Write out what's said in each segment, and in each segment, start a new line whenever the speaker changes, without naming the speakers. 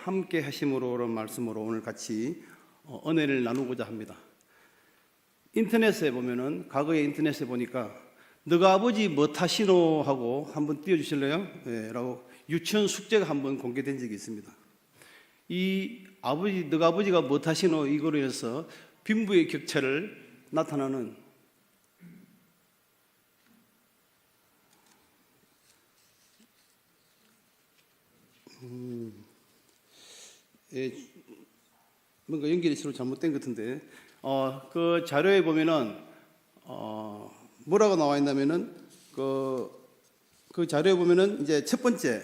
함께 하심으로라는 말씀으로 오늘 같이 은혜를 나누고자 합니다. 인터넷에 보면은, 과거에 인터넷에 보니까 너가 아버지 뭐하시노 하고 한번 띄워주실래요? 라고 유치원 숙제가 한번 공개된 적이 있습니다. 너가 아버지가 뭐하시노 이거로 해서 빈부의 격차를 나타나는 뭔가 연결이 서로 잘못된 것 같은데, 그 자료에 보면은 뭐라고 나와 있냐면은 그 자료에 보면은 이제 첫 번째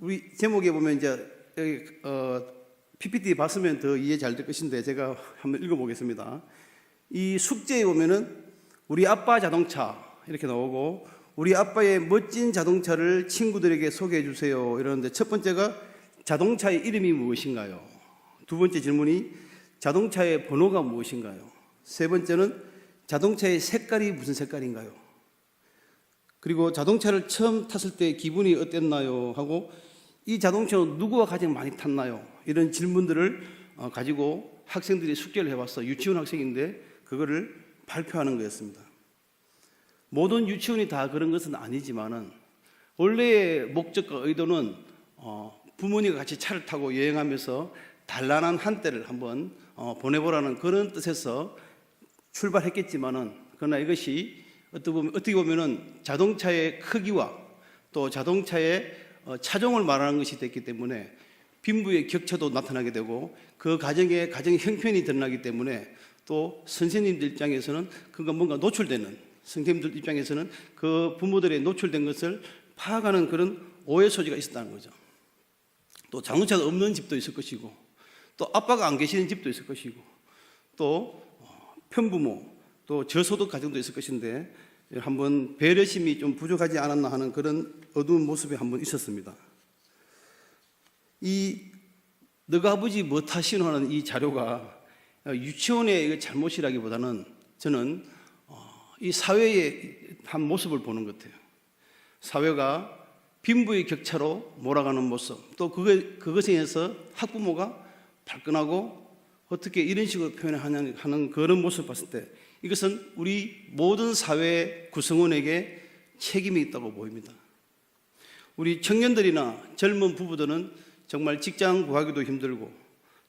우리 제목에 보면 이제 여기 PPT 봤으면 더 이해 잘 될 것인데 제가 한번 읽어보겠습니다. 이 숙제에 보면은 우리 아빠 자동차 이렇게 나오고, 우리 아빠의 멋진 자동차를 친구들에게 소개해 주세요 이러는데, 첫 번째가 자동차의 이름이 무엇인가요? 두 번째 질문이 자동차의 번호가 무엇인가요? 세 번째는 자동차의 색깔이 무슨 색깔인가요? 그리고 자동차를 처음 탔을 때 기분이 어땠나요? 하고, 이 자동차는 누구와 가장 많이 탔나요? 이런 질문들을 가지고 학생들이 숙제를 해봤어요. 유치원 학생인데 그거를 발표하는 거였습니다. 모든 유치원이 다 그런 것은 아니지만은, 원래의 목적과 의도는 부모님과 같이 차를 타고 여행하면서 단란한 한때를 한번 보내보라는 그런 뜻에서 출발했겠지만은, 그러나 이것이 어떻게 보면은 자동차의 크기와 또 자동차의 차종을 말하는 것이 됐기 때문에 빈부의 격차도 나타나게 되고, 그 가정의 형편이 드러나기 때문에 또 선생님들 입장에서는 그가 뭔가 노출되는, 선생님들 입장에서는 그 부모들의 노출된 것을 파악하는 그런 오해 소지가 있었다는 거죠. 또 자동차가 없는 집도 있을 것이고, 또 아빠가 안 계시는 집도 있을 것이고, 또 편부모, 또 저소득 가정도 있을 것인데, 한번 배려심이 좀 부족하지 않았나 하는 그런 어두운 모습이 한번 있었습니다. 너가 아버지 뭐하시노 하는 이 자료가 유치원의 잘못이라기보다는 저는 이 사회의 한 모습을 보는 것 같아요. 사회가 빈부의 격차로 몰아가는 모습, 또 그것에 의해서 학부모가 발끈하고 어떻게 이런 식으로 표현하는 그런 모습을 봤을 때, 이것은 우리 모든 사회 구성원에게 책임이 있다고 보입니다. 우리 청년들이나 젊은 부부들은 정말 직장 구하기도 힘들고,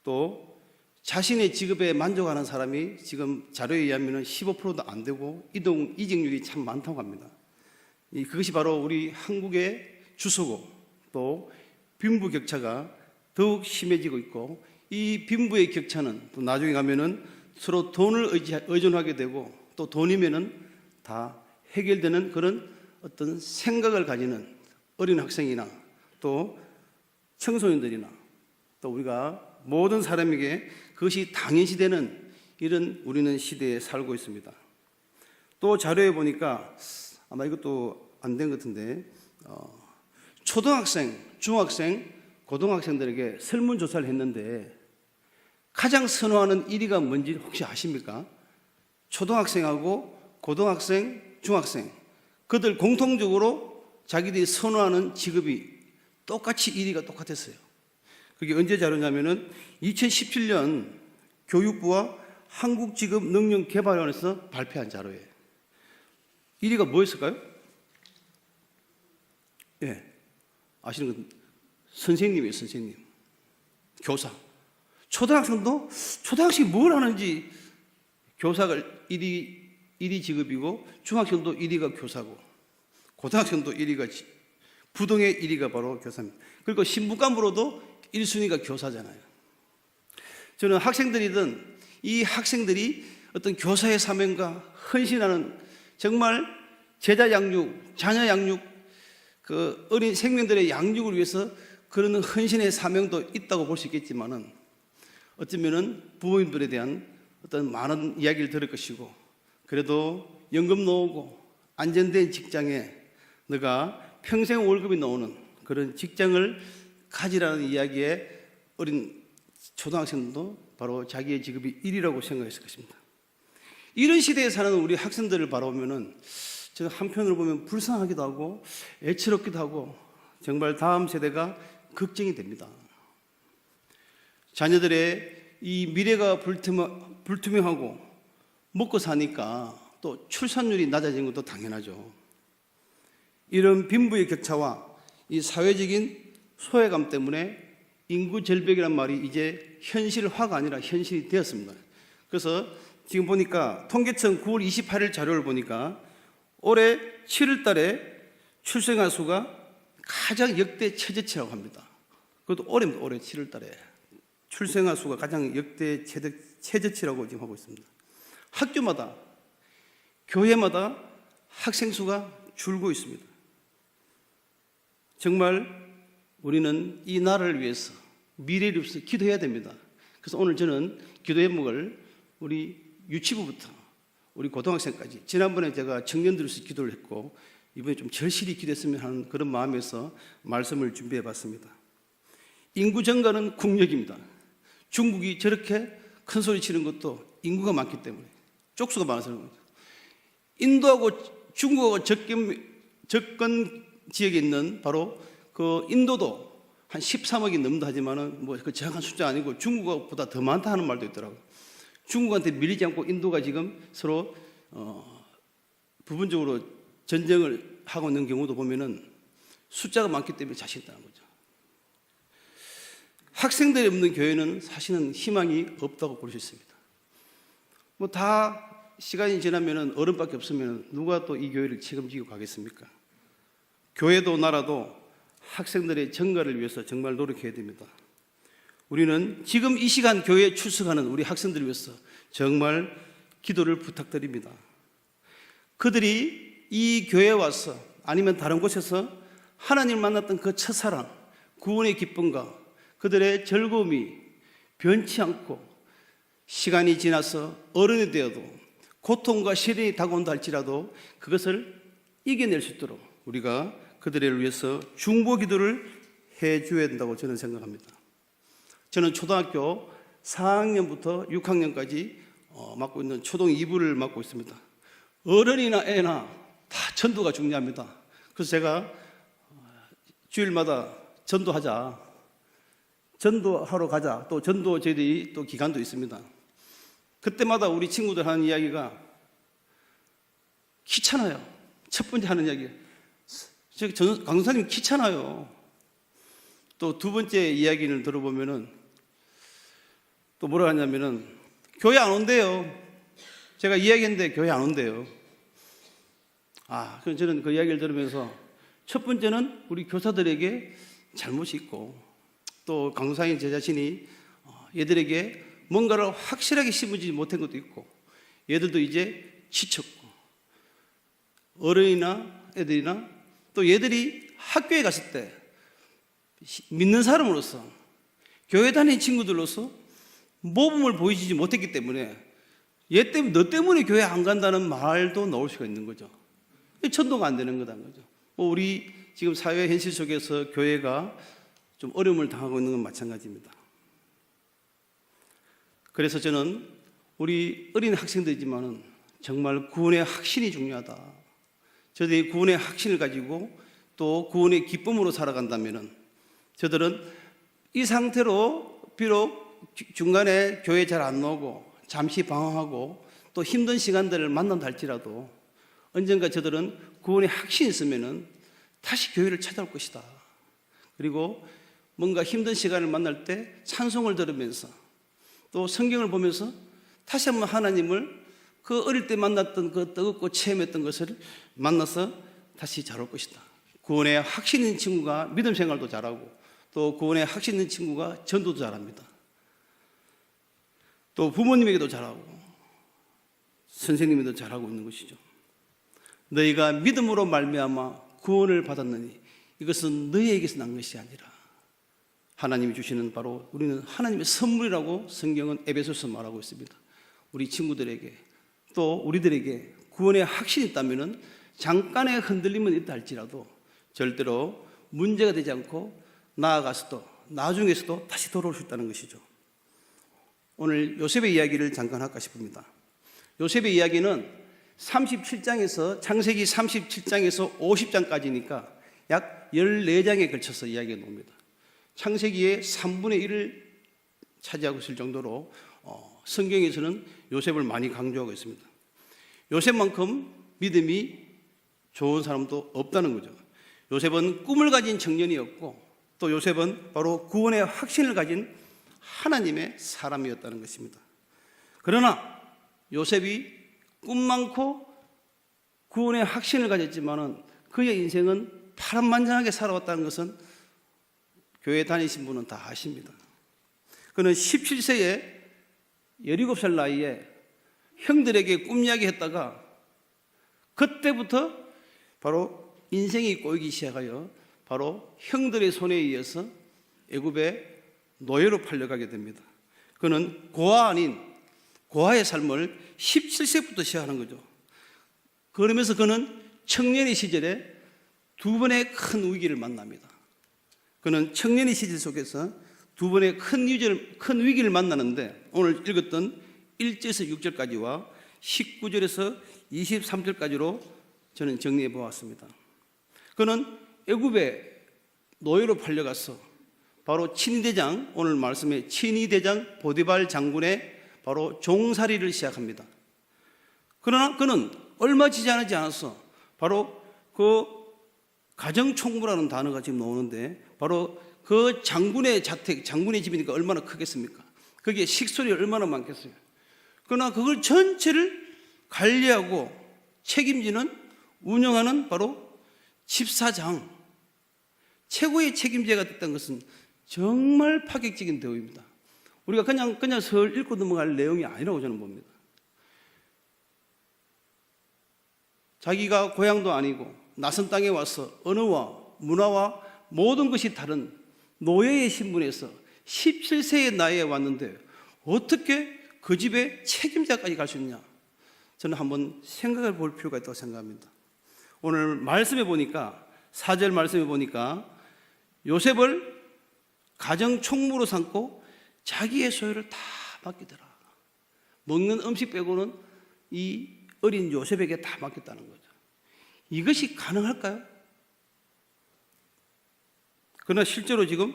또 자신의 직업에 만족하는 사람이 지금 자료에 의하면 15%도 안 되고 이직률이 참 많다고 합니다. 그것이 바로 우리 한국의 주소고, 또 빈부 격차가 더욱 심해지고 있고, 이 빈부의 격차는 또 나중에 가면은 서로 돈을 의존하게 되고, 또 돈이면은 다 해결되는 그런 어떤 생각을 가지는 어린 학생이나 또 청소년들이나 또 우리가 모든 사람에게 그것이 당연시되는 이런 우리는 시대에 살고 있습니다. 또 자료에 보니까 아마 이것도 안 된 것 같은데, 초등학생, 중학생, 고등학생들에게 설문조사를 했는데 가장 선호하는 1위가 뭔지 혹시 아십니까? 초등학생하고 고등학생, 중학생, 그들 공통적으로 자기들이 선호하는 직업이 똑같이 1위가 똑같았어요. 그게 언제 자료냐면은 2017년 교육부와 한국직업능력개발원에서 발표한 자료예요. 1위가 뭐였을까요? 아시는 건 선생님이에요. 선생님, 교사. 초등학생이 뭘 하는지, 교사가 1위 직업이고, 중학생도 1위가 교사고, 고등학생도 1위가 부동의 1위가 바로 교사입니다. 그리고 신부감으로도 1순위가 교사잖아요. 저는 학생들이든 이 학생들이 어떤 교사의 사명과 헌신하는, 정말 제자 양육, 자녀 양육, 그 어린 생명들의 양육을 위해서 그런 헌신의 사명도 있다고 볼 수 있겠지만은, 어쩌면은 부모님들에 대한 어떤 많은 이야기를 들을 것이고, 그래도 연금 나오고 안정된 직장에 너가 평생 월급이 나오는 그런 직장을 가지라는 이야기에 어린 초등학생도 바로 자기의 직업이 1위라고 생각했을 것입니다. 이런 시대에 사는 우리 학생들을 바라보면은 저는 한편으로 보면 불쌍하기도 하고 애처롭기도 하고, 정말 다음 세대가 걱정이 됩니다. 자녀들의 이 미래가 불투명하고 먹고 사니까 또 출산율이 낮아지는 것도 당연하죠. 이런 빈부의 격차와 이 사회적인 소외감 때문에 인구 절벽이란 말이 이제 현실화가 아니라 현실이 되었습니다. 그래서 지금 보니까 통계청 9월 28일 자료를 보니까 올해 7월 달에 출생아 수가 가장 역대 최저치라고 합니다. 그것도 올해입니다. 올해 7월 달에 출생아 수가 가장 역대 최저치라고 지금 하고 있습니다. 학교마다, 교회마다 학생 수가 줄고 있습니다. 정말 우리는 이 나라를 위해서, 미래를 위해서 기도해야 됩니다. 그래서 오늘 저는 기도 제목을 우리 유치부부터 우리 고등학생까지, 지난번에 제가 청년들을 위해서 기도를 했고 이번에 좀 절실히 기도했으면 하는 그런 마음에서 말씀을 준비해 봤습니다. 인구 증가는 국력입니다. 중국이 저렇게 큰 소리 치는 것도 인구가 많기 때문에, 쪽수가 많아서 그런 거죠. 인도하고 중국하고 접근 지역에 있는 바로 그 인도도 한 13억이 넘는다 하지만은 뭐 그 정확한 숫자 아니고 중국보다 더 많다 하는 말도 있더라고요. 중국한테 밀리지 않고 인도가 지금 서로 부분적으로 전쟁을 하고 있는 경우도 보면은 숫자가 많기 때문에 자신 있다는 거죠. 학생들이 없는 교회는 사실은 희망이 없다고 볼 수 있습니다. 뭐 다 시간이 지나면은 어른밖에 없으면 누가 또 이 교회를 책임지고 가겠습니까? 교회도 나라도 학생들의 정가를 위해서 정말 노력해야 됩니다. 우리는 지금 이 시간 교회에 출석하는 우리 학생들을 위해서 정말 기도를 부탁드립니다. 그들이 이 교회에 와서 아니면 다른 곳에서 하나님을 만났던 그 첫사랑, 구원의 기쁨과 그들의 즐거움이 변치 않고 시간이 지나서 어른이 되어도 고통과 시련이 다가온다 할지라도 그것을 이겨낼 수 있도록 우리가 그들을 위해서 중보 기도를 해줘야 된다고 저는 생각합니다. 저는 초등학교 4학년부터 6학년까지 맡고 있는 초등 2부를 맡고 있습니다. 어른이나 애나 다 전도가 중요합니다. 그래서 제가 주일마다 전도하자, 전도하러 가자, 또 전도 저희들이 또 기간도 있습니다. 그때마다 우리 친구들 하는 이야기가 귀찮아요. 첫 번째 하는 이야기, 강사님 귀찮아요. 또 두 번째 이야기를 들어보면은 또 뭐라 하냐면은 교회 안 온대요. 제가 이야기했는데 교회 안 온대요. 그래서 저는 그 이야기를 들으면서 첫 번째는 우리 교사들에게 잘못이 있고 또 강사인 제 자신이 얘들에게 뭔가를 확실하게 심어주지 못한 것도 있고 얘들도 이제 지쳤고 어른이나 애들이나 또 얘들이 학교에 갔을 때 믿는 사람으로서 교회 다니는 친구들로서 모범을 보이지 못했기 때문에 얘 때문에 너 때문에 교회 안 간다는 말도 나올 수가 있는 거죠. 전도가 안 되는 거다는 거죠. 우리 지금 사회 현실 속에서 교회가 좀 어려움을 당하고 있는 건 마찬가지입니다. 그래서 저는 우리 어린 학생들이지만은 정말 구원의 확신이 중요하다. 저들이 구원의 확신을 가지고 또 구원의 기쁨으로 살아간다면은 저들은 이 상태로 비록 중간에 교회 잘 안 나오고 잠시 방황하고 또 힘든 시간들을 만난다 할지라도 언젠가 저들은 구원의 확신이 있으면은 다시 교회를 찾아올 것이다. 그리고 뭔가 힘든 시간을 만날 때 찬송을 들으면서 또 성경을 보면서 다시 한번 하나님을 그 어릴 때 만났던 그 뜨겁고 체험했던 것을 만나서 다시 잘 올 것이다. 구원의 확신 있는 친구가 믿음 생활도 잘하고 또 구원의 확신 있는 친구가 전도도 잘합니다. 또 부모님에게도 잘하고 선생님에도 잘하고 있는 것이죠. 너희가 믿음으로 말미암아 구원을 받았느니 이것은 너희에게서 난 것이 아니라 하나님이 주시는 바로 우리는 하나님의 선물이라고 성경은 에베소서 말하고 있습니다. 우리 친구들에게 또 우리들에게 구원의 확신이 있다면 잠깐의 흔들림은 있다 할지라도 절대로 문제가 되지 않고 나아가서도 나중에서도 다시 돌아올 수 있다는 것이죠. 오늘 요셉의 이야기를 잠깐 할까 싶습니다. 요셉의 이야기는 37장에서 창세기 37장에서 50장까지니까 약 14장에 걸쳐서 이야기가 나옵니다. 창세기의 3분의 1을 차지하고 있을 정도로 성경에서는 요셉을 많이 강조하고 있습니다. 요셉만큼 믿음이 좋은 사람도 없다는 거죠. 요셉은 꿈을 가진 청년이었고 또 요셉은 바로 구원의 확신을 가진 하나님의 사람이었다는 것입니다. 그러나 요셉이 꿈 많고 구원의 확신을 가졌지만은 그의 인생은 파란만장하게 살아왔다는 것은 교회 다니신 분은 다 아십니다. 그는 17세에 17살 나이에 형들에게 꿈 이야기했다가 그때부터 바로 인생이 꼬이기 시작하여 바로 형들의 손에 의해서 애굽의 노예로 팔려가게 됩니다. 그는 고아 아닌 고아의 삶을 17세부터 시작하는 거죠. 그러면서 그는 청년의 시절에 두 번의 큰 위기를 만납니다. 그는 청년의 시절 속에서 두 번의 큰 위기를 만나는데 오늘 읽었던 1절에서 6절까지와 19절에서 23절까지로 저는 정리해 보았습니다. 그는 애굽의 노예로 팔려가서 바로 친위대장, 오늘 말씀의 친위대장 보디발 장군의 바로 종살이를 시작합니다. 그러나 그는 얼마 지나지 않아서 바로 그 가정총무라는 단어가 지금 나오는데 바로 그 장군의 자택, 장군의 집이니까 얼마나 크겠습니까? 거기에 식솔이 얼마나 많겠어요? 그러나 그걸 전체를 관리하고 책임지는, 운영하는 바로 집사장, 최고의 책임자가 됐다는 것은 정말 파격적인 대우입니다. 우리가 그냥 설 읽고 넘어갈 내용이 아니라고 저는 봅니다. 자기가 고향도 아니고 낯선 땅에 와서 언어와 문화와 모든 것이 다른 노예의 신분에서 17세의 나이에 왔는데 어떻게 그 집의 책임자까지 갈 수 있냐? 저는 한번 생각해 볼 필요가 있다고 생각합니다. 오늘 말씀해 보니까 4절 말씀해 보니까 요셉을 가정 총무로 삼고 자기의 소유를 다 맡기더라. 먹는 음식 빼고는 이 어린 요셉에게 다 맡겼다는 거죠. 이것이 가능할까요? 그러나 실제로 지금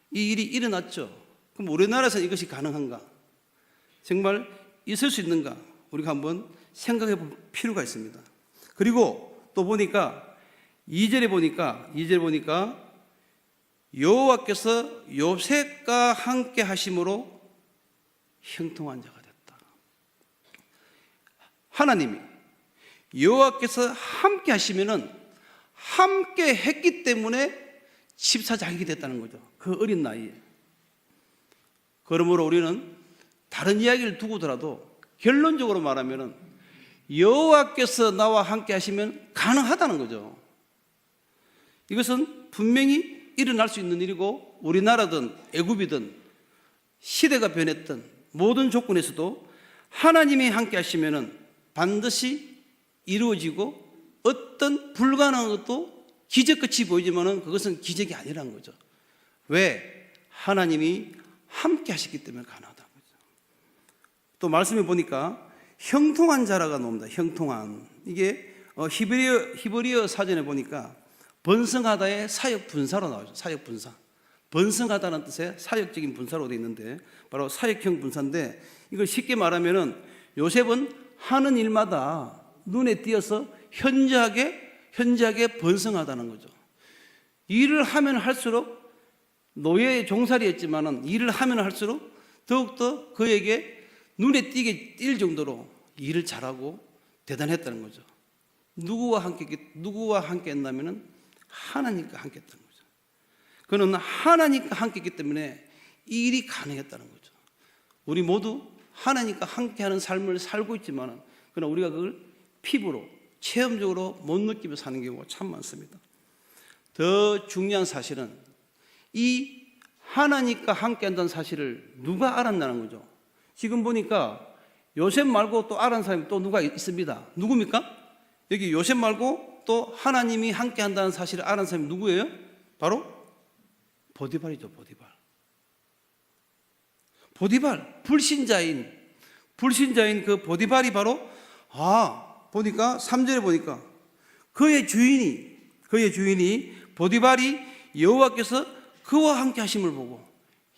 이 일이 일어났죠. 그럼 우리나라에서 이것이 가능한가? 정말 있을 수 있는가? 우리가 한번 생각해 볼 필요가 있습니다. 그리고 또 보니까 2절에 보니까 여호와께서 요셉과 함께 하심으로 형통한 자가 됐다. 하나님이 여호와께서 함께 하시면은 함께 했기 때문에 집사장이 됐다는 거죠. 그 어린 나이에. 그러므로 우리는 다른 이야기를 두고더라도 결론적으로 말하면은 여호와께서 나와 함께 하시면 가능하다는 거죠. 이것은 분명히 일어날 수 있는 일이고 우리나라든 애굽이든 시대가 변했던 모든 조건에서도 하나님이 함께 하시면은 반드시 이루어지고 어떤 불가능한 것도 기적같이 보이지만은 그것은 기적이 아니라는 거죠. 왜? 하나님이 함께 하셨기 때문에 가능하다는 거죠. 또 말씀해 보니까 형통한 자라가 나옵니다. 형통한. 이게 히브리어 사전에 보니까 번성하다의 사역 분사로 나오죠. 사역 분사. 번성하다는 뜻의 사역적인 분사로 되어 있는데 바로 사역형 분사인데 이걸 쉽게 말하면은 요셉은 하는 일마다 눈에 띄어서 현저하게 번성하다는 거죠. 일을 하면 할수록 노예의 종살이였지만은 일을 하면 할수록 더욱더 그에게 눈에 띌 정도로 일을 잘하고 대단했다는 거죠. 누구와 함께 했냐면은 하나님과 함께 했다는 거죠. 그는 하나님과 함께 했기 때문에 이 일이 가능했다는 거죠. 우리 모두 하나님과 함께하는 삶을 살고 있지만 그러나 우리가 그걸 피부로 체험적으로 못 느끼며 사는 경우가 참 많습니다. 더 중요한 사실은 이 하나님과 함께한다는 사실을 누가 알았냐는 거죠. 지금 보니까 요셉 말고 또 알은 사람이 또 누가 있습니다. 누굽니까? 여기 요셉 말고 또 하나님이 함께한다는 사실을 알은 사람이 누구예요? 바로 보디발이죠. 보디발 불신자인 그 보디발이 바로 보니까 3절에 보니까 그의 주인이 보디발이 여호와께서 그와 함께 하심을 보고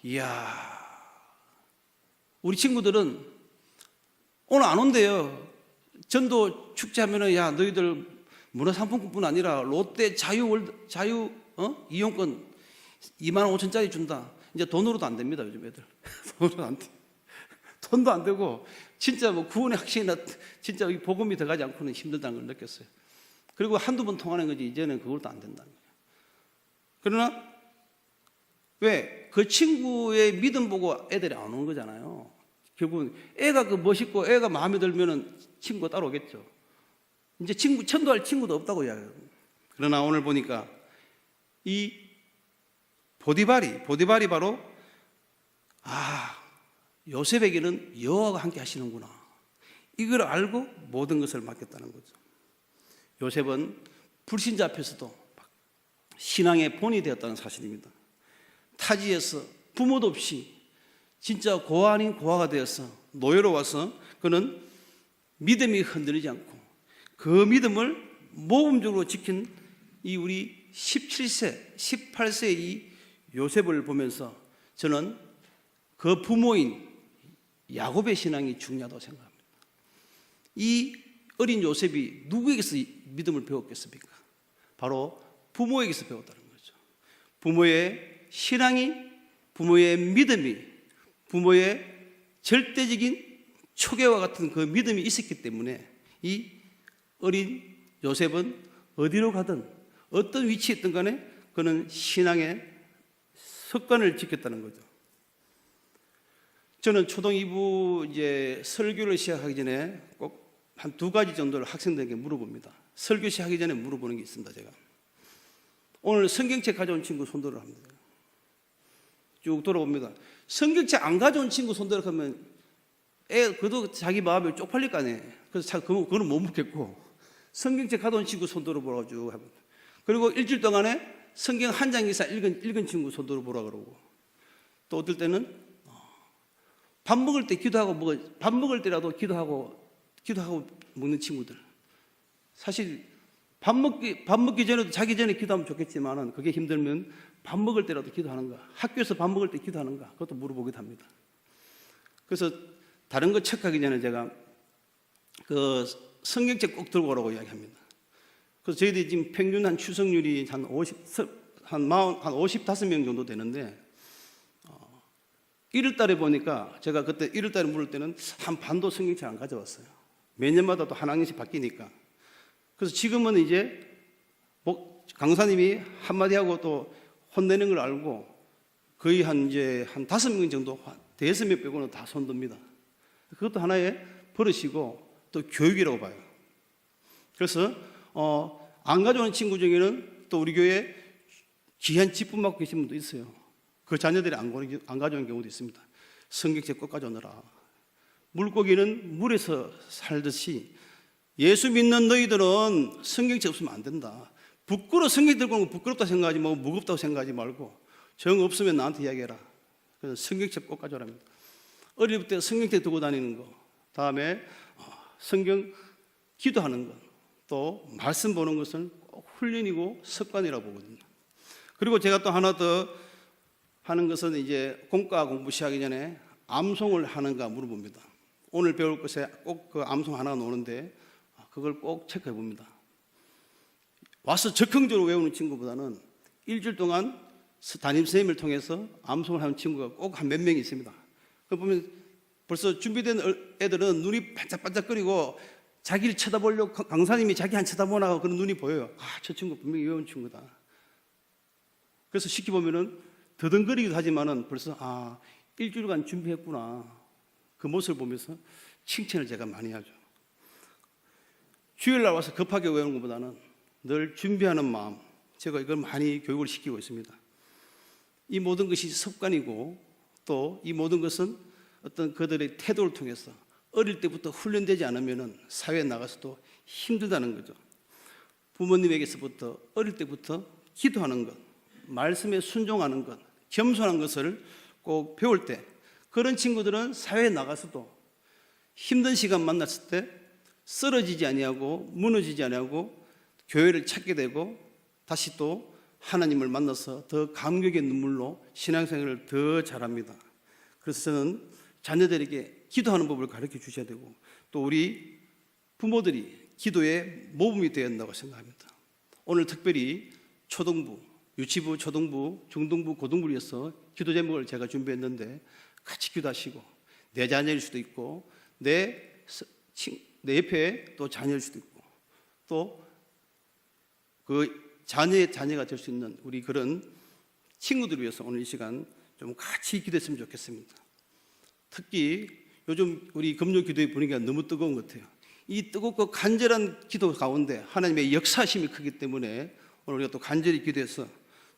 이야 우리 친구들은 오늘 안 온대요. 전도 축제하면은 야 너희들 문화상품권뿐 아니라 롯데 자유 이용권 2만 5천짜리 준다. 이제 돈으로도 안 됩니다. 요즘 애들 돈으로 안 돼. 돈도 안 되고 진짜 뭐 구원의 확신이나 진짜 복음이 들어가지 않고는 힘들다는 걸 느꼈어요. 그리고 한두 번 통하는 거지 이제는 그것도 안 된다는 거예요. 그러나 왜? 그 친구의 믿음 보고 애들이 안 오는 거잖아요. 결국은 애가 그 멋있고 애가 마음에 들면은 친구가 따라오겠죠. 이제 전도할 친구도 없다고 이야기해요. 그러나 오늘 보니까 이 보디발이 바로 요셉에게는 여호와가 함께 하시는구나. 이걸 알고 모든 것을 맡겼다는 거죠. 요셉은 불신자 앞에서도 신앙의 본이 되었다는 사실입니다. 타지에서 부모도 없이 진짜 고아 아닌 고아가 되어서 노예로 와서 그는 믿음이 흔들리지 않고 그 믿음을 모범적으로 지킨 이 우리 17세, 18세의 이 요셉을 보면서 저는 그 부모인 야곱의 신앙이 중요하다고 생각합니다. 이 어린 요셉이 누구에게서 믿음을 배웠겠습니까? 바로 부모에게서 배웠다는 거죠. 부모의 신앙이, 부모의 믿음이, 부모의 절대적인 초계와 같은 그 믿음이 있었기 때문에 이 어린 요셉은 어디로 가든 어떤 위치에 있든 간에 그는 신앙의 습관을 지켰다는 거죠. 저는 초등 2부 이제 설교를 시작하기 전에 꼭 한 2가지 정도를 학생들에게 물어봅니다. 설교 시작하기 전에 물어보는 게 있습니다. 제가 오늘 성경책 가져온 친구 손들어 합니다. 쭉 돌아봅니다. 성경책 안 가져온 친구 손들어 하면 그래도 자기 마음이 쪽팔릴 거 아니에요. 그래서 그거는 못 묻겠고 성경책 가져온 친구 손들어 보라고 쭉 합니다. 그리고 일주일 동안에 성경 한 장 이상 읽은 친구 손들어 보라 그러고 또 어떨 때는 밥 먹을 때 기도하고 밥 먹을 때라도 기도하고 먹는 친구들. 사실 밥 먹기 전에도 자기 전에 기도하면 좋겠지만은 그게 힘들면 밥 먹을 때라도 기도하는가, 학교에서 밥 먹을 때 기도하는가, 그것도 물어보기도 합니다. 그래서 다른 거 체크하기 전에 제가 그 성경책 꼭 들고 오라고 이야기합니다. 그래서 저희들이 지금 평균 한 출석률이 한 55명 정도 되는데 1월 달에 보니까 제가 그때 1월 달에 물을 때는 한 반도 성경책 안 가져왔어요. 매년마다 또 한 학년씩 바뀌니까. 그래서 지금은 이제 강사님이 한마디 하고 또 혼내는 걸 알고 거의 한 5명 정도, 대여섯 명 빼고는 다 손듭니다. 그것도 하나의 버릇이고 또 교육이라고 봐요. 그래서 안 가져오는 친구 중에는 또 우리 교회에 귀한 직분 맡고 계신 분도 있어요. 그 자녀들이 안 가져오는 경우도 있습니다. 성경책 꼭 가져오너라. 물고기는 물에서 살듯이 예수 믿는 너희들은 성경책 없으면 안 된다. 성경 들고 오면 부끄럽다 생각하지 말고 무겁다고 생각하지 말고 정 없으면 나한테 이야기해라. 그래서 성경책 꼭 가져오랍니다. 어릴 때 성경책 들고 다니는 거, 다음에 성경 기도하는 것, 또 말씀 보는 것은 꼭 훈련이고 습관이라고 보거든요. 그리고 제가 또 하나 더 하는 것은 이제 공과 공부 시작하기 전에 암송을 하는가 물어봅니다. 오늘 배울 것에 꼭 그 암송 하나가 나오는데 그걸 꼭 체크해 봅니다. 와서 적극적으로 외우는 친구보다는 일주일 동안 담임 선생님을 통해서 암송을 하는 친구가 꼭 한 몇 명이 있습니다. 그 보면 벌써 준비된 애들은 눈이 반짝반짝거리고 자기를 쳐다보려고 강사님이 자기 한 쳐다보나 그런 눈이 보여요. 저 친구 분명히 외운 친구다. 그래서 쉽게 보면은 더듬거리기도 하지만은 벌써 일주일간 준비했구나. 그 모습을 보면서 칭찬을 제가 많이 하죠. 주일날 와서 급하게 외우는 것보다는 늘 준비하는 마음, 제가 이걸 많이 교육을 시키고 있습니다. 이 모든 것이 습관이고 또 이 모든 것은 어떤 그들의 태도를 통해서 어릴 때부터 훈련되지 않으면 사회에 나가서도 힘들다는 거죠. 부모님에게서부터 어릴 때부터 기도하는 것, 말씀에 순종하는 것, 겸손한 것을 꼭 배울 때 그런 친구들은 사회에 나가서도 힘든 시간 만났을 때 쓰러지지 아니하고 무너지지 아니하고 교회를 찾게 되고 다시 또 하나님을 만나서 더 감격의 눈물로 신앙생활을 더 잘합니다. 그래서 저는 자녀들에게 기도하는 법을 가르쳐 주셔야 되고, 또 우리 부모들이 기도의 모범이 되어야 한다고 생각합니다. 오늘 특별히 초등부, 유치부, 초등부, 중등부, 고등부를 위해서 기도 제목을 제가 준비했는데, 같이 기도하시고, 내 자녀일 수도 있고, 내 옆에 또 자녀일 수도 있고, 또 그 자녀의 자녀가 될 수 있는 우리 그런 친구들을 위해서 오늘 이 시간 좀 같이 기도했으면 좋겠습니다. 특히 요즘 우리 금요 기도의 분위기가 너무 뜨거운 것 같아요. 이 뜨겁고 간절한 기도 가운데 하나님의 역사심이 크기 때문에 오늘 우리가 또 간절히 기도해서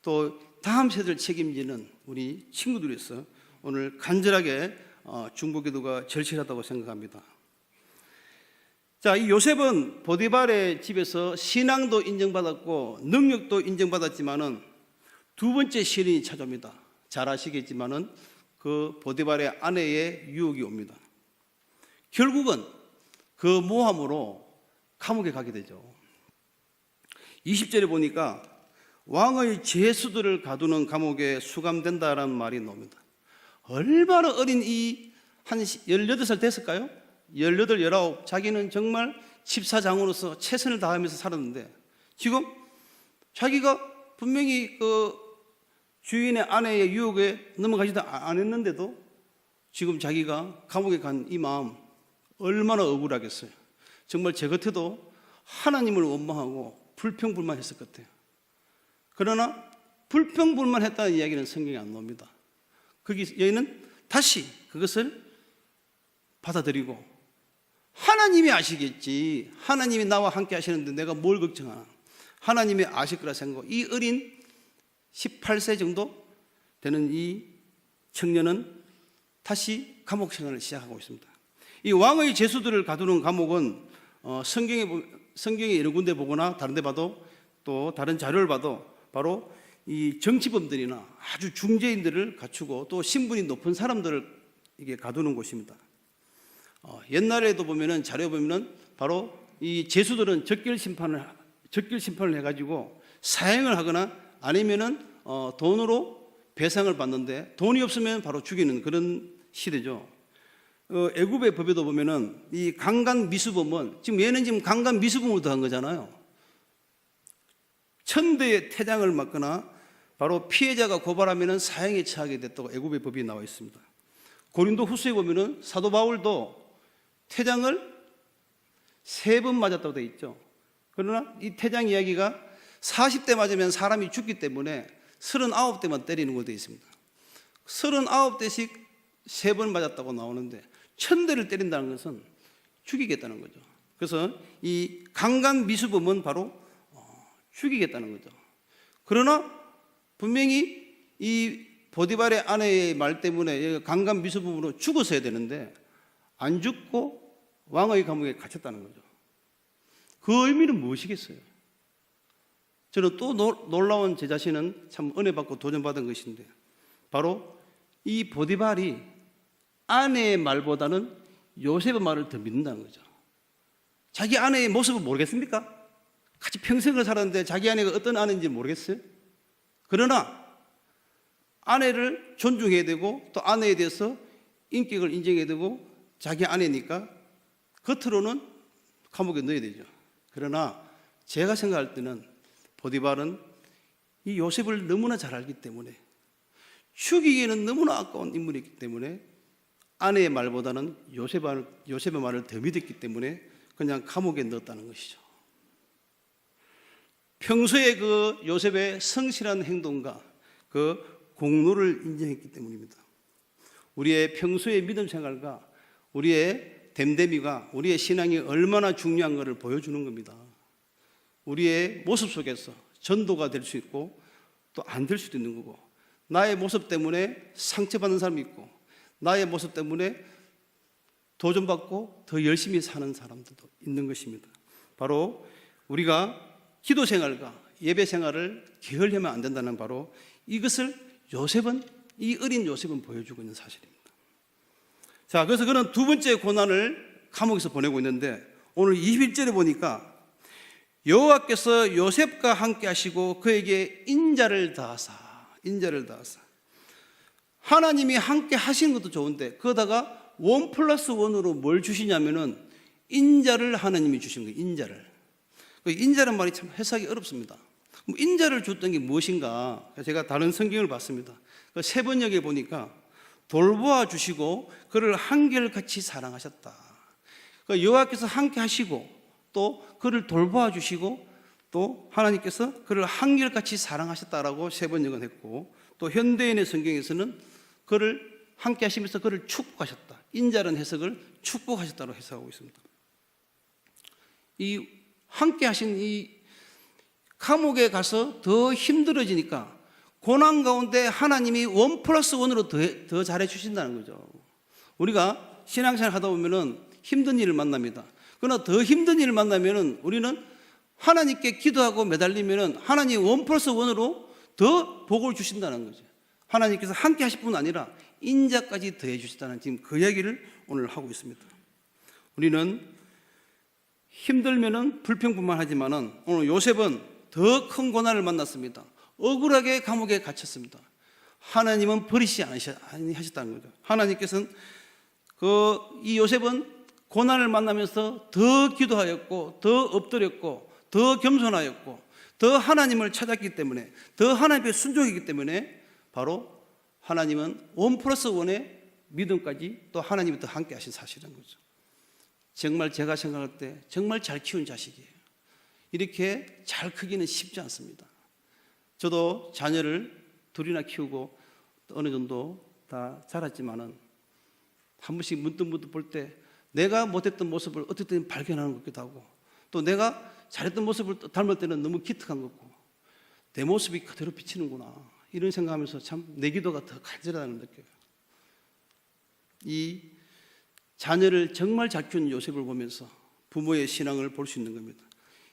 또 다음 세대를 책임지는 우리 친구들을 위해서 오늘 간절하게 중보기도가 절실하다고 생각합니다. 자, 이 요셉은 보디발의 집에서 신앙도 인정받았고 능력도 인정받았지만은 두 번째 시련이 찾아옵니다. 잘 아시겠지만은 그 보디발의 아내의 유혹이 옵니다. 결국은 그 모함으로 감옥에 가게 되죠. 20절에 보니까 왕의 죄수들을 가두는 감옥에 수감된다라는 말이 나옵니다. 얼마나 어린 한 18살 됐을까요? 18, 19 자기는 정말 집사장으로서 최선을 다하면서 살았는데 지금 자기가 분명히 그 주인의 아내의 유혹에 넘어가지도 않았는데도 지금 자기가 감옥에 간 이 마음 얼마나 억울하겠어요. 정말 제 같아도 하나님을 원망하고 불평불만했을 것 같아요. 그러나 불평불만했다는 이야기는 성경에 안 나옵니다. 여기는 다시 그것을 받아들이고 하나님이 아시겠지, 하나님이 나와 함께 하시는데 내가 뭘 걱정하나, 하나님이 아실 거라 생각하고 이 어린 18세 정도 되는 이 청년은 다시 감옥 생활을 시작하고 있습니다. 이 왕의 죄수들을 가두는 감옥은 성경에 여러 군데 보거나 다른 데 봐도 또 다른 자료를 봐도 바로 이 정치범들이나 아주 중죄인들을 갖추고 또 신분이 높은 사람들을 이게 가두는 곳입니다. 옛날에도 보면은 자료에 보면은 바로 이 죄수들은 적결 심판을 해가지고 사형을 하거나 아니면은 돈으로 배상을 받는데 돈이 없으면 바로 죽이는 그런 시대죠. 애굽의 법에도 보면은 이 강간 미수범은 지금 강간 미수범으로 더한 거잖아요. 1000대의 태장을 맞거나 바로 피해자가 고발하면은 사형에 처하게 됐다고 애굽의 법이 나와 있습니다. 고린도 후서에 보면은 사도 바울도 태장을 3번 맞았다고 되어 있죠. 그러나 이 태장 이야기가 40대 맞으면 사람이 죽기 때문에 39대만 때리는 걸로 되어 있습니다. 39대씩 3번 맞았다고 나오는데 1000대를 때린다는 것은 죽이겠다는 거죠. 그래서 이 강간 미수범은 바로 죽이겠다는 거죠. 그러나 분명히 이 보디발의 아내의 말 때문에 강간 미수범으로 죽었어야 되는데 안 죽고 왕의 감옥에 갇혔다는 거죠. 그 의미는 무엇이겠어요? 저는 또 놀라운 제 자신은 참 은혜 받고 도전받은 것인데 바로 이 보디발이 아내의 말보다는 요셉의 말을 더 믿는다는 거죠. 자기 아내의 모습을 모르겠습니까? 같이 평생을 살았는데 자기 아내가 어떤 아내인지 모르겠어요? 그러나 아내를 존중해야 되고 또 아내에 대해서 인격을 인정해야 되고 자기 아내니까 겉으로는 감옥에 넣어야 되죠. 그러나 제가 생각할 때는 보디발은 이 요셉을 너무나 잘 알기 때문에 죽이기에는 너무나 아까운 인물이기 때문에 아내의 말보다는 요셉의 말을 더 믿었기 때문에 그냥 감옥에 넣었다는 것이죠. 평소에 그 요셉의 성실한 행동과 그 공로를 인정했기 때문입니다. 우리의 평소의 믿음 생활과 우리의 됨됨이가 우리의 신앙이 얼마나 중요한 것을 보여주는 겁니다. 우리의 모습 속에서 전도가 될 수 있고 또 안 될 수도 있는 거고 나의 모습 때문에 상처받는 사람이 있고 나의 모습 때문에 도전받고 더 열심히 사는 사람들도 있는 것입니다. 바로 우리가 기도 생활과 예배 생활을 게을리하면 안 된다는 바로 이것을 이 어린 요셉은 보여주고 있는 사실입니다. 자, 그래서 그는 두 번째 고난을 감옥에서 보내고 있는데 오늘 21절에 보니까 여호와께서 요셉과 함께 하시고 그에게 인자를 다하사 하나님이 함께 하시는 것도 좋은데 거기다가 1+1으로 뭘 주시냐면은 인자를 하나님이 주신 거예요. 인자를. 그 인자란 말이 참 해석이 어렵습니다. 인자를 줬던 게 무엇인가? 제가 다른 성경을 봤습니다. 그 세번역에 보니까 돌보아 주시고 그를 한결같이 사랑하셨다. 그 여호와께서 함께 하시고 또 그를 돌보아 주시고 또 하나님께서 그를 한결같이 사랑하셨다라고 세번역은 했고, 또 현대인의 성경에서는 그를 함께 하시면서 그를 축복하셨다. 인자라는 해석을 축복하셨다고 해석하고 있습니다. 이 함께 하신 이 감옥에 가서 더 힘들어지니까 고난 가운데 하나님이 1+1으로 더 잘해 주신다는 거죠. 우리가 신앙생활 하다 보면은 힘든 일을 만납니다. 그러나 더 힘든 일을 만나면은 우리는 하나님께 기도하고 매달리면은 하나님이 1+1으로 더 복을 주신다는 거죠. 하나님께서 함께 하실 뿐 아니라 인자까지 더해 주시다는 지금 그 이야기를 오늘 하고 있습니다. 우리는 힘들면은 불평뿐만 하지만은 오늘 요셉은 더 큰 고난을 만났습니다. 억울하게 감옥에 갇혔습니다. 하나님은 버리시지 않으셨다는 거죠. 하나님께서는 이 요셉은 고난을 만나면서 더 기도하였고, 더 엎드렸고, 더 겸손하였고, 더 하나님을 찾았기 때문에, 더 하나님께 순종했기 때문에 바로 하나님은 1+1의 믿음까지 또 하나님이 더 함께 하신 사실인 거죠. 정말 제가 생각할 때 정말 잘 키운 자식이에요. 이렇게 잘 크기는 쉽지 않습니다. 저도 자녀를 둘이나 키우고 어느 정도 다 자랐지만은 한 번씩 문득문득 볼 때 내가 못했던 모습을 어떨 때는 발견하는 것 같기도 하고, 또 내가 잘했던 모습을 닮을 때는 너무 기특한 것 같고, 내 모습이 그대로 비치는구나 이런 생각하면서 참 내 기도가 더 간절하다는 느껴요. 이 자녀를 정말 잘 키운 요셉을 보면서 부모의 신앙을 볼 수 있는 겁니다.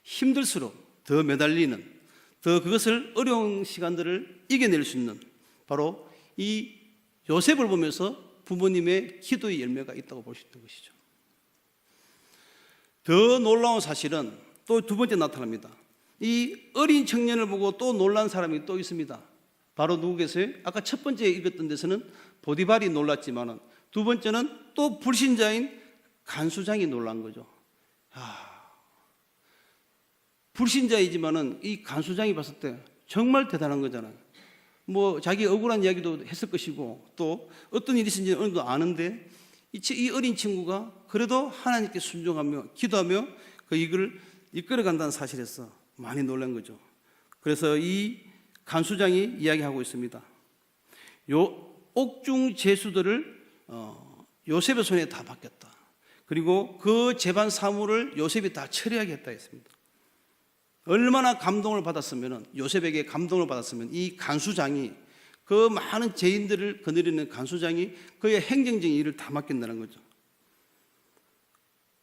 힘들수록 더 매달리는, 더 그것을 어려운 시간들을 이겨낼 수 있는 바로 이 요셉을 보면서 부모님의 기도의 열매가 있다고 볼 수 있는 것이죠. 더 놀라운 사실은 또 두 번째 나타납니다. 이 어린 청년을 보고 또 놀란 사람이 또 있습니다. 바로 누구 계세요? 아까 첫 번째 읽었던 데서는 보디발이 놀랐지만은 두 번째는 또 불신자인 간수장이 놀란 거죠. 불신자이지만은 이 간수장이 봤을 때 정말 대단한 거잖아요. 뭐 자기 억울한 이야기도 했을 것이고 또 어떤 일이 있었는지 어느 정도 아는데 이 어린 친구가 그래도 하나님께 순종하며 기도하며 그 이걸 이끌어간다는 사실에서 많이 놀란 거죠. 그래서 이 간수장이 이야기하고 있습니다. 옥중 제수들을 요셉의 손에 다 맡겼다. 그리고 그 재반 사물을 요셉이 다 처리하게 했다 했습니다. 얼마나 감동을 받았으면, 요셉에게 감동을 받았으면 이 간수장이, 그 많은 죄인들을 거느리는 간수장이 그의 행정적인 일을 다 맡긴다는 거죠.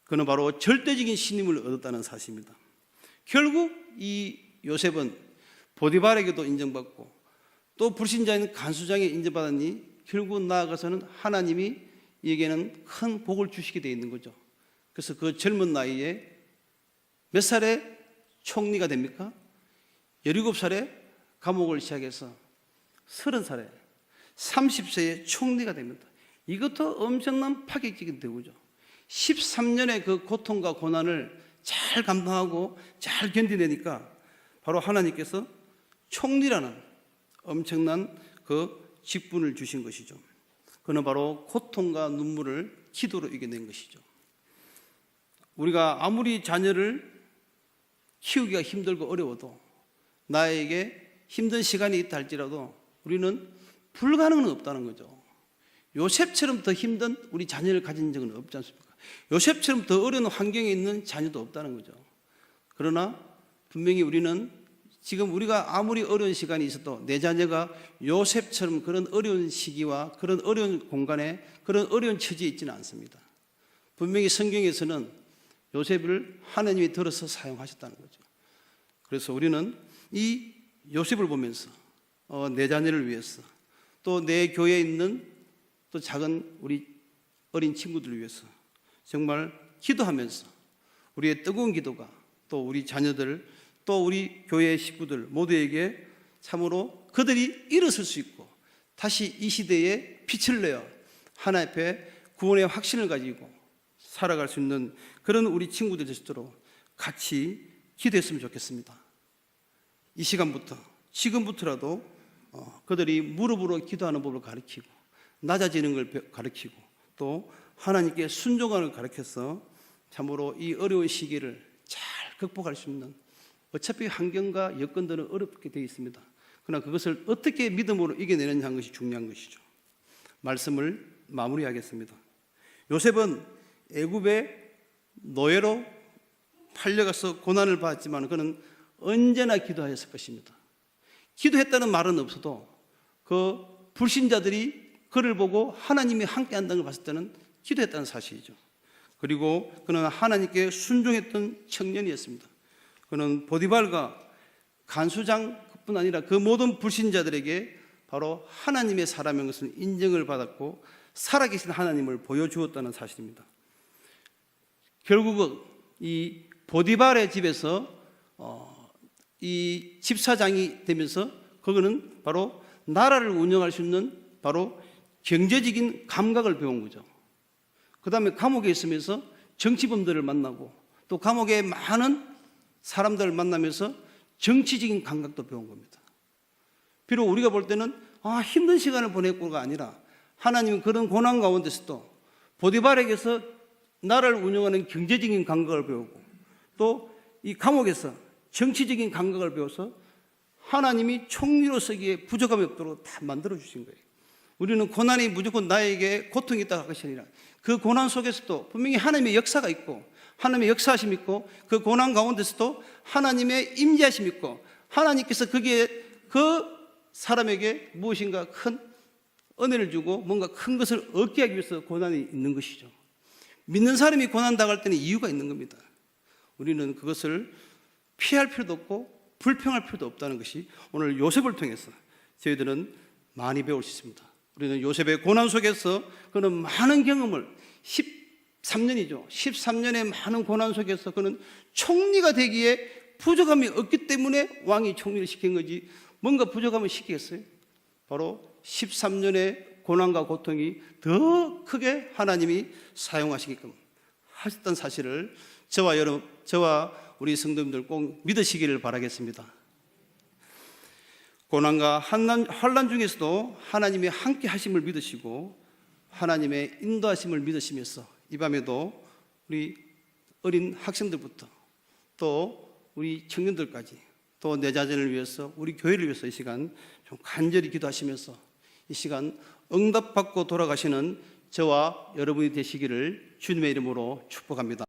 그는 바로 절대적인 신임을 얻었다는 사실입니다. 결국 이 요셉은 보디발에게도 인정받고 또 불신자인 간수장에 인정받았니 결국 나아가서는 하나님이 에게는 큰 복을 주시게 되어 있는 거죠. 그래서 그 젊은 나이에 몇 살에 총리가 됩니까? 17살에 감옥을 시작해서 30살에 30세에 총리가 됩니다. 이것도 엄청난 파격적인 대우죠. 13년의 그 고통과 고난을 잘 감당하고 잘 견디내니까 바로 하나님께서 총리라는 엄청난 그 직분을 주신 것이죠. 그는 바로 고통과 눈물을 기도로 이겨낸 것이죠. 우리가 아무리 자녀를 키우기가 힘들고 어려워도 나에게 힘든 시간이 있다 할지라도 우리는 불가능은 없다는 거죠. 요셉처럼 더 힘든 우리 자녀를 가진 적은 없지 않습니까? 요셉처럼 더 어려운 환경에 있는 자녀도 없다는 거죠. 그러나 분명히 우리는 지금 우리가 아무리 어려운 시간이 있어도 내 자녀가 요셉처럼 그런 어려운 시기와 그런 어려운 공간에 그런 어려운 처지에 있지는 않습니다. 분명히 성경에서는 요셉을 하나님이 들어서 사용하셨다는 거죠. 그래서 우리는 이 요셉을 보면서 내 자녀를 위해서 또 내 교회에 있는 또 작은 우리 어린 친구들을 위해서 정말 기도하면서 우리의 뜨거운 기도가 또 우리 자녀들 또 우리 교회의 식구들 모두에게 참으로 그들이 일어설 수 있고 다시 이 시대에 빛을 내어 하나님 앞에 구원의 확신을 가지고 살아갈 수 있는 그런 우리 친구들 되시도록 같이 기도했으면 좋겠습니다. 이 시간부터, 지금부터라도 그들이 무릎으로 기도하는 법을 가르치고 낮아지는 걸 가르치고 또 하나님께 순종하는 걸 가르쳐서 참으로 이 어려운 시기를 잘 극복할 수 있는, 어차피 환경과 여건들은 어렵게 되어 있습니다. 그러나 그것을 어떻게 믿음으로 이겨내느냐 하는 것이 중요한 것이죠. 말씀을 마무리하겠습니다. 요셉은 애굽의 노예로 팔려가서 고난을 받았지만 그는 언제나 기도하였을 것입니다. 기도했다는 말은 없어도 그 불신자들이 그를 보고 하나님이 함께 한다는 걸 봤을 때는 기도했다는 사실이죠. 그리고 그는 하나님께 순종했던 청년이었습니다. 그는 보디발과 간수장뿐 아니라 그 모든 불신자들에게 바로 하나님의 사람인 것을 인정을 받았고 살아계신 하나님을 보여주었다는 사실입니다. 결국은 이 보디발의 집에서 이 집사장이 되면서 그거는 바로 나라를 운영할 수 있는 바로 경제적인 감각을 배운 거죠. 그 다음에 감옥에 있으면서 정치범들을 만나고 또 감옥에 많은 사람들을 만나면서 정치적인 감각도 배운 겁니다. 비록 우리가 볼 때는 힘든 시간을 보냈고가 아니라 하나님은 그런 고난 가운데서도 보디발에게서 나라를 운영하는 경제적인 감각을 배우고 또 이 감옥에서 정치적인 감각을 배워서 하나님이 총리로 서기에 부족함이 없도록 다 만들어 주신 거예요. 우리는 고난이 무조건 나에게 고통이 있다고 할 것이 아니라 그 고난 속에서도 분명히 하나님의 역사가 있고 하나님의 역사하심이 있고 그 고난 가운데서도 하나님의 임재하심이 있고 하나님께서 거기에 그 사람에게 무엇인가 큰 은혜를 주고 뭔가 큰 것을 얻게 하기 위해서 고난이 있는 것이죠. 믿는 사람이 고난 당할 때는 이유가 있는 겁니다. 우리는 그것을 피할 필요도 없고 불평할 필요도 없다는 것이 오늘 요셉을 통해서 저희들은 많이 배울 수 있습니다. 우리는 요셉의 고난 속에서 그는 많은 경험을 13년이죠. 13년의 많은 고난 속에서 그는 총리가 되기에 부족함이 없기 때문에 왕이 총리를 시킨 거지 뭔가 부족함을 시키겠어요? 바로 13년의 고난과 고통이 더 크게 하나님이 사용하시게끔 하셨던 사실을 저와 우리 성도님들 꼭 믿으시기를 바라겠습니다. 고난과 환난 중에서도 하나님의 함께 하심을 믿으시고 하나님의 인도하심을 믿으시면서 이 밤에도 우리 어린 학생들부터 또 우리 청년들까지 또 내 자신을 위해서 우리 교회를 위해서 이 시간 좀 간절히 기도하시면서 이 시간 응답받고 돌아가시는 저와 여러분이 되시기를 주님의 이름으로 축복합니다.